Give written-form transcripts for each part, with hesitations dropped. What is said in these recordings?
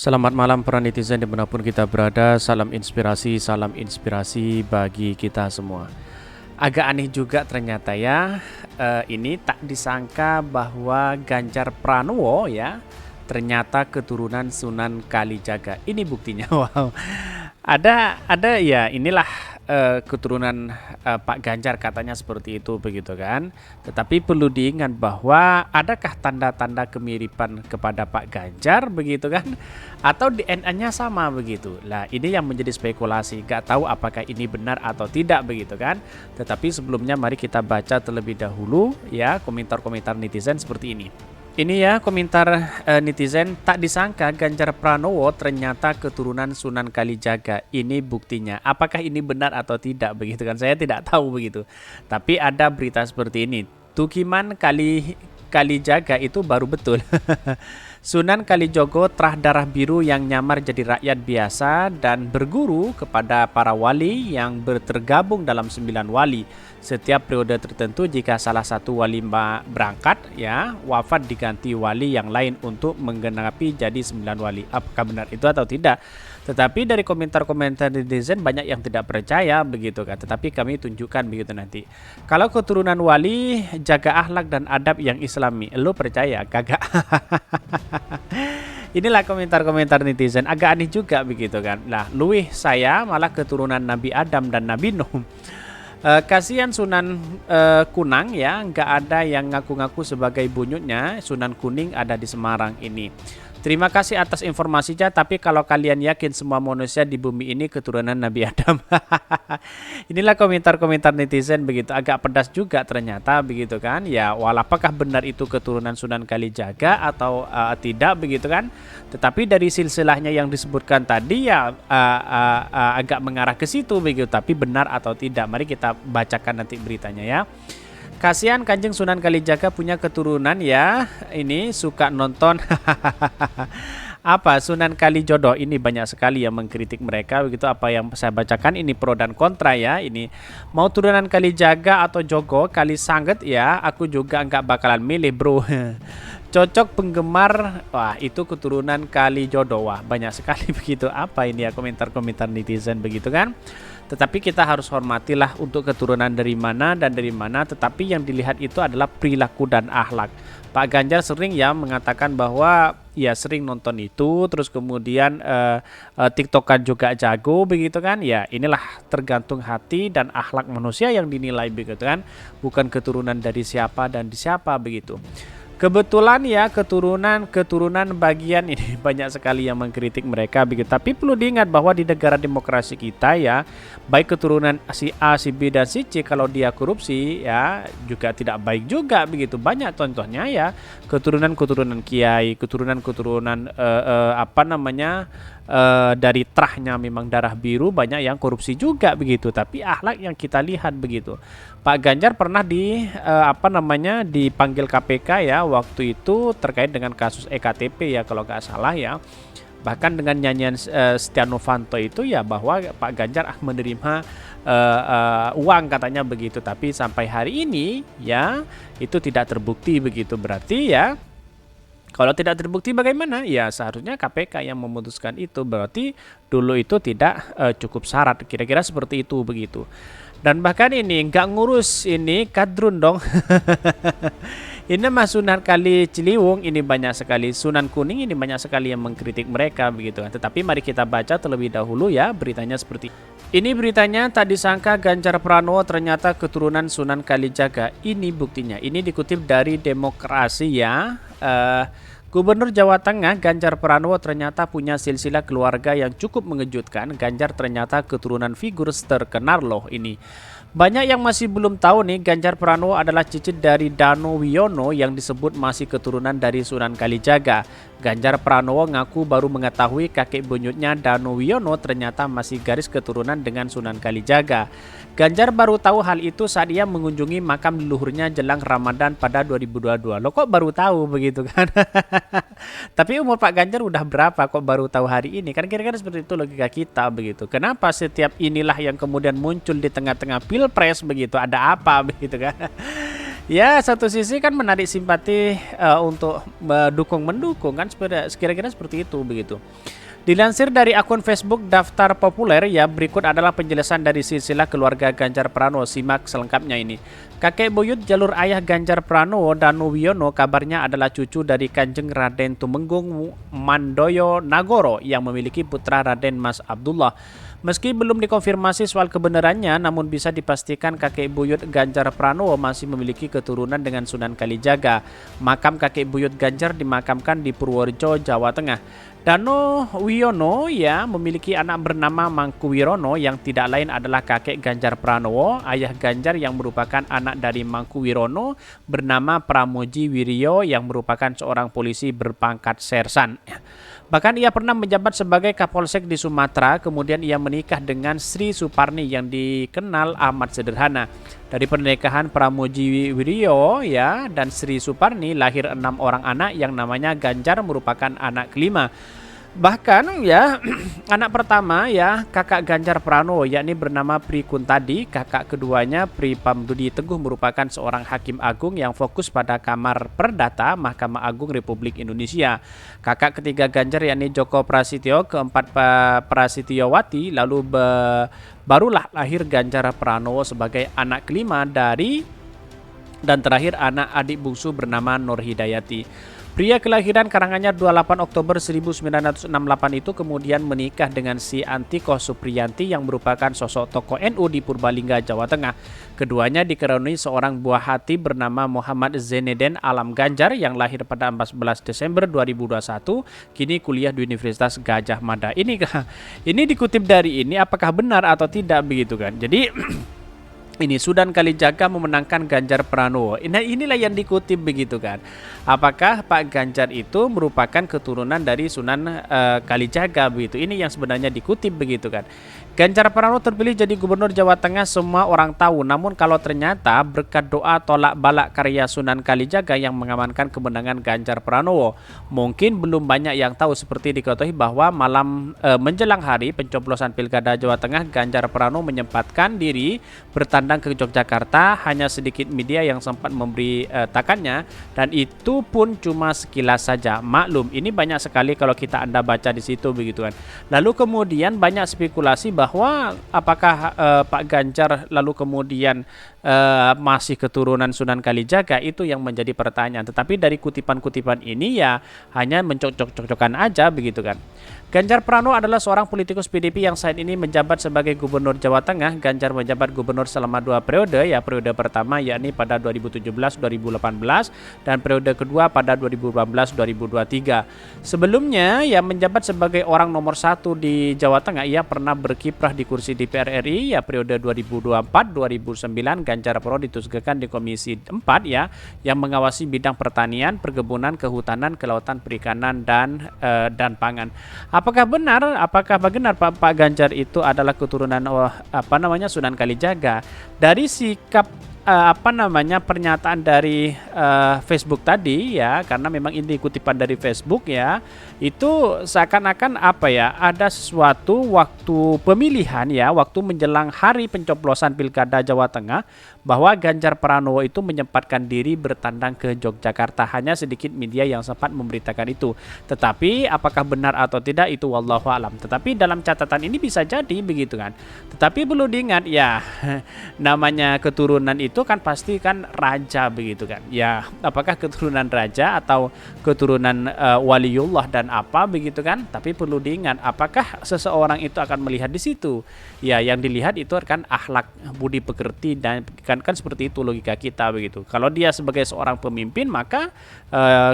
Selamat malam para netizen dimanapun kita berada. Salam inspirasi bagi kita semua. Agak aneh juga ternyata ya. Ini tak disangka bahwa Ganjar Pranowo ya ternyata keturunan Sunan Kalijaga. Ini buktinya. Wow. Ada ya, inilah keturunan Pak Ganjar, katanya seperti itu begitu kan. Tetapi perlu diingat bahwa adakah tanda-tanda kemiripan kepada Pak Ganjar begitu kan, atau DNA-nya sama begitu. Lah ini yang menjadi spekulasi, gak tahu apakah ini benar atau tidak begitu kan. Tetapi sebelumnya mari kita baca terlebih dahulu ya komentar-komentar netizen seperti ini. Ini ya komentar netizen, tak disangka Ganjar Pranowo ternyata keturunan Sunan Kalijaga. Ini buktinya. Apakah ini benar atau tidak begitu kan? Saya tidak tahu begitu. Tapi ada berita seperti ini. Tukiman Kalijaga itu baru betul. Sunan Kalijogo terah darah biru yang nyamar jadi rakyat biasa dan berguru kepada para wali yang tergabung dalam 9 wali. Setiap periode tertentu jika salah satu wali berangkat ya wafat diganti wali yang lain untuk menggenapi jadi 9 wali. Apakah benar itu atau tidak? Tetapi dari komentar-komentar netizen banyak yang tidak percaya begitu kan. Tetapi kami tunjukkan begitu nanti. Kalau keturunan wali jaga akhlak dan adab yang islami, lo percaya? Kagak. Inilah komentar-komentar netizen, agak aneh juga begitu kan. Lah, luwih saya malah keturunan Nabi Adam dan Nabi Nuh. Kasihan Sunan Kunang ya, nggak ada yang ngaku-ngaku sebagai bunyutnya. Sunan Kuning ada di Semarang ini. Terima kasih atas informasinya, tapi kalau kalian yakin semua manusia di bumi ini keturunan Nabi Adam. Inilah komentar-komentar netizen begitu, agak pedas juga ternyata begitu kan. Ya, apakah benar itu keturunan Sunan Kalijaga atau tidak begitu kan. Tetapi dari silsilahnya yang disebutkan tadi ya agak mengarah ke situ begitu, tapi benar atau tidak. Mari kita bacakan nanti beritanya ya. Kasihan Kanjeng Sunan Kalijaga punya keturunan ya. Ini suka nonton apa Sunan Kalijodo, ini banyak sekali yang mengkritik mereka begitu. Apa yang saya bacakan ini pro dan kontra ya. Ini mau turunan Kalijaga atau Jogo Kalisangget ya, aku juga nggak bakalan milih bro. Cocok penggemar, wah itu keturunan Kalijodo. Wah banyak sekali begitu. Apa ini ya komentar-komentar netizen begitu kan. Tetapi kita harus hormatilah untuk keturunan dari mana dan dari mana. Tetapi yang dilihat itu adalah perilaku dan akhlak. Pak Ganjar sering ya mengatakan bahwa ya sering nonton itu, terus kemudian TikTokan juga jago begitu kan. Ya inilah tergantung hati dan akhlak manusia yang dinilai begitu kan, bukan keturunan dari siapa dan di siapa begitu. Kebetulan ya keturunan bagian ini banyak sekali yang mengkritik mereka begitu. Tapi perlu diingat bahwa di negara demokrasi kita ya, baik keturunan si A, si B dan si C, kalau dia korupsi ya juga tidak baik juga begitu. Banyak contohnya ya, keturunan kiai, keturunan apa namanya dari terahnya memang darah biru, banyak yang korupsi juga begitu. Tapi akhlak yang kita lihat begitu. Pak Ganjar pernah dipanggil KPK ya waktu itu terkait dengan kasus EKTP ya kalau nggak salah ya. Bahkan dengan nyanyian Setia Novanto itu ya bahwa Pak Ganjar menerima uang katanya begitu. Tapi sampai hari ini ya itu tidak terbukti begitu. Berarti ya kalau tidak terbukti bagaimana? Ya seharusnya KPK yang memutuskan itu. Berarti dulu itu tidak cukup syarat. Kira-kira seperti itu begitu. Dan bahkan ini nggak ngurus ini kadrun dong. Ini mah Sunan Kali Ciliwung ini banyak sekali. Sunan Kuning ini banyak sekali yang mengkritik mereka begitu kan. Tetapi mari kita baca terlebih dahulu ya beritanya seperti ini. Beritanya, tak disangka Ganjar Pranowo ternyata keturunan Sunan Kalijaga. Ini buktinya. Ini dikutip dari Demokrasi ya. Gubernur Jawa Tengah Ganjar Pranowo ternyata punya silsilah keluarga yang cukup mengejutkan. Ganjar ternyata keturunan figur terkenal loh ini. Banyak yang masih belum tahu nih, Ganjar Pranowo adalah cicit dari Dano Wiono yang disebut masih keturunan dari Sunan Kalijaga. Ganjar Pranowo ngaku baru mengetahui kakek buyutnya Dano Wiono ternyata masih garis keturunan dengan Sunan Kalijaga. Ganjar baru tahu hal itu saat ia mengunjungi makam leluhurnya jelang Ramadan pada 2022. Loh kok baru tahu begitu kan? Tapi umur Pak Ganjar udah berapa kok baru tahu hari ini? Kan kira-kira seperti itu logika kita begitu. Kenapa setiap inilah yang kemudian muncul di tengah-tengah pilpres begitu? Ada apa begitu kan? Ya, satu sisi kan menarik simpati untuk mendukung kan kira-kira seperti itu begitu. Dilansir dari akun Facebook Daftar Populer ya, berikut adalah penjelasan dari silsilah keluarga Ganjar Pranowo. Simak selengkapnya ini. Kakek buyut jalur ayah Ganjar Pranowo, Danu Wiono, kabarnya adalah cucu dari Kanjeng Raden Tumenggung Mandoyo Nagoro yang memiliki putra Raden Mas Abdullah. Meski belum dikonfirmasi soal kebenarannya, namun bisa dipastikan kakek buyut Ganjar Pranowo masih memiliki keturunan dengan Sunan Kalijaga. Makam kakek buyut Ganjar dimakamkan di Purworejo, Jawa Tengah. Dano Wiono ya memiliki anak bernama Mangkuwirono yang tidak lain adalah kakek Ganjar Pranowo. Ayah Ganjar yang merupakan anak dari Mangkuwirono bernama Pramoji Wiryo yang merupakan seorang polisi berpangkat sersan. Bahkan ia pernah menjabat sebagai Kapolsek di Sumatera, kemudian ia menikah dengan Sri Suparni yang dikenal amat sederhana. Dari pernikahan Pramoji Wiryo ya dan Sri Suparni lahir 6 orang anak yang namanya Ganjar merupakan anak kelima. Bahkan ya anak pertama ya kakak Ganjar Pranowo yakni bernama Pri Kuntadi, kakak keduanya Pri Pamdudi Teguh merupakan seorang hakim agung yang fokus pada Kamar Perdata Mahkamah Agung Republik Indonesia. Kakak ketiga Ganjar yakni Joko Prasetyo, keempat Prasetyowati, lalu barulah lahir Ganjar Pranowo sebagai anak kelima dan terakhir anak adik bungsu bernama Nur Hidayati. Pria kelahiran Karanganyar 28 Oktober 1968 itu kemudian menikah dengan si Antiko Supriyanti yang merupakan sosok tokoh NU di Purbalingga, Jawa Tengah. Keduanya dikaruniai seorang buah hati bernama Muhammad Zainuddin Alam Ganjar yang lahir pada 14 Desember 2021, kini kuliah di Universitas Gadjah Mada. Ini dikutip dari ini, apakah benar atau tidak begitu kan? Jadi ini Sunan Kalijaga memenangkan Ganjar Pranowo. Nah, inilah yang dikutip begitu kan. Apakah Pak Ganjar itu merupakan keturunan dari Sunan Kalijaga begitu? Ini yang sebenarnya dikutip begitu kan. Ganjar Pranowo terpilih jadi gubernur Jawa Tengah semua orang tahu. Namun kalau ternyata berkat doa tolak balak karya Sunan Kalijaga yang mengamankan kemenangan Ganjar Pranowo, mungkin belum banyak yang tahu. Seperti diketahui bahwa malam menjelang hari pencoblosan Pilkada Jawa Tengah, Ganjar Pranowo menyempatkan diri bertandang ke Yogyakarta. Hanya sedikit media yang sempat memberitakannya dan itu pun cuma sekilas saja. Maklum, ini banyak sekali kalau Anda baca di situ begitu kan. Lalu kemudian banyak spekulasi bahwa apakah Pak Ganjar lalu kemudian masih keturunan Sunan Kalijaga, itu yang menjadi pertanyaan. Tetapi dari kutipan-kutipan ini ya hanya mencocok-cocokkan aja begitu kan. Ganjar Pranowo adalah seorang politikus PDIP yang saat ini menjabat sebagai Gubernur Jawa Tengah. Ganjar menjabat gubernur selama 2 periode, ya periode pertama yakni pada 2017-2018 dan periode kedua pada 2018-2023. Sebelumnya ya menjabat sebagai orang nomor 1 di Jawa Tengah. Ia pernah berkiprah di kursi DPR RI ya periode 2024-2009. Ganjar Pranowo ditugaskan di Komisi 4 ya yang mengawasi bidang pertanian, perkebunan, kehutanan, kelautan, perikanan dan pangan. Apakah benar Pak Ganjar itu adalah keturunan Sunan Kalijaga? Dari sikap pernyataan dari Facebook tadi ya, karena memang ini kutipan dari Facebook ya, itu seakan-akan ada sesuatu waktu pemilihan ya, waktu menjelang hari pencoblosan Pilkada Jawa Tengah, bahwa Ganjar Pranowo itu menyempatkan diri bertandang ke Yogyakarta. Hanya sedikit media yang sempat memberitakan itu. Tetapi apakah benar atau tidak itu wallahu alam. Tetapi dalam catatan ini bisa jadi begitu kan. Tetapi perlu diingat ya, namanya keturunan itu kan pasti kan raja begitu kan. Ya, apakah keturunan raja atau keturunan waliullah dan apa begitu kan. Tapi perlu diingat, apakah seseorang itu akan melihat di situ? Ya, yang dilihat itu kan akhlak, budi pekerti, dan kan seperti itu logika kita begitu. Kalau dia sebagai seorang pemimpin, maka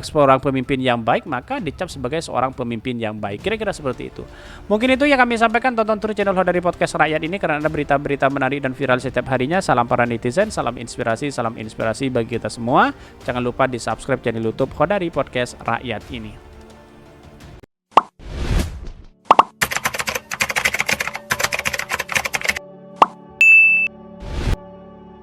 seorang pemimpin yang baik, maka dicap sebagai seorang pemimpin yang baik. Kira-kira seperti itu. Mungkin itu yang kami sampaikan. Tonton terus channel dari Podcast Rakyat ini karena ada berita-berita menarik dan viral setiap harinya. Salam para netizen, salam inspirasi bagi kita semua. Jangan lupa di subscribe channel YouTube Khodari Podcast Rakyat ini.